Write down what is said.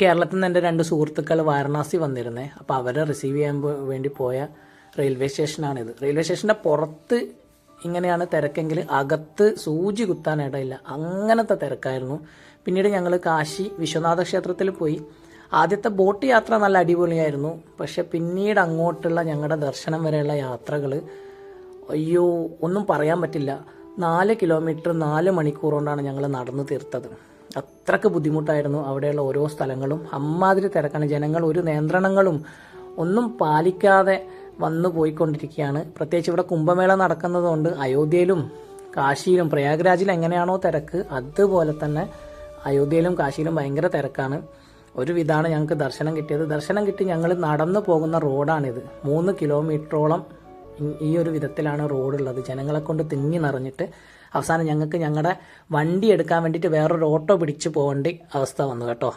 കേരളത്തിൽ നിന്ന് എൻ്റെ 2 സുഹൃത്തുക്കൾ വാരണാസി വന്നിരുന്നേ. അപ്പോൾ അവരെ റിസീവ് ചെയ്യാൻ വേണ്ടി പോയ റെയിൽവേ സ്റ്റേഷനാണിത്. റെയിൽവേ സ്റ്റേഷൻ്റെ പുറത്ത് ഇങ്ങനെയാണ് തിരക്കെങ്കിൽ അകത്ത് സൂചി കുത്താനിടയില്ല, അങ്ങനത്തെ തിരക്കായിരുന്നു. പിന്നീട് ഞങ്ങൾ കാശി വിശ്വനാഥ ക്ഷേത്രത്തിൽ പോയി. ആദ്യത്തെ ബോട്ട് യാത്ര നല്ല അടിപൊളിയായിരുന്നു. പക്ഷെ പിന്നീട് അങ്ങോട്ടുള്ള ഞങ്ങളുടെ ദർശനം വരെയുള്ള യാത്രകൾ അയ്യോ ഒന്നും പറയാൻ പറ്റില്ല. 4 കിലോമീറ്റർ 4 മണിക്കൂർ കൊണ്ടാണ് ഞങ്ങൾ നടന്നു തീർത്തത്. അത്രക്ക് ബുദ്ധിമുട്ടായിരുന്നു. അവിടെയുള്ള ഓരോ സ്ഥലങ്ങളും അമ്മാതിരി തിരക്കാണ്. ജനങ്ങൾ ഒരു നിയന്ത്രണങ്ങളും ഒന്നും പാലിക്കാതെ വന്നു പോയിക്കൊണ്ടിരിക്കുകയാണ്. പ്രത്യേകിച്ച് ഇവിടെ കുംഭമേള നടക്കുന്നതുകൊണ്ട് അയോധ്യയിലും കാശിയിലും പ്രയാഗ്രാജിലും എങ്ങനെയാണോ തിരക്ക്, അതുപോലെ തന്നെ അയോധ്യയിലും കാശിയിലും ഭയങ്കര തിരക്കാണ്. ഒരു വിധമാണ് ഞങ്ങൾക്ക് ദർശനം കിട്ടിയത്. ദർശനം കിട്ടി ഞങ്ങൾ നടന്നു പോകുന്ന റോഡാണിത്. 3 കിലോമീറ്ററോളം ഈ ഒരു വിധത്തിലാണ് റോഡുള്ളത്. ജനങ്ങളെ കൊണ്ട് തിങ്ങി നിറഞ്ഞിട്ട് അവസാനം ഞങ്ങൾക്ക് ഞങ്ങളുടെ വണ്ടി എടുക്കാൻ വേണ്ടിയിട്ട് വേറൊരു ഓട്ടോ പിടിച്ച് പോകേണ്ട അവസ്ഥ വന്നു കേട്ടോ.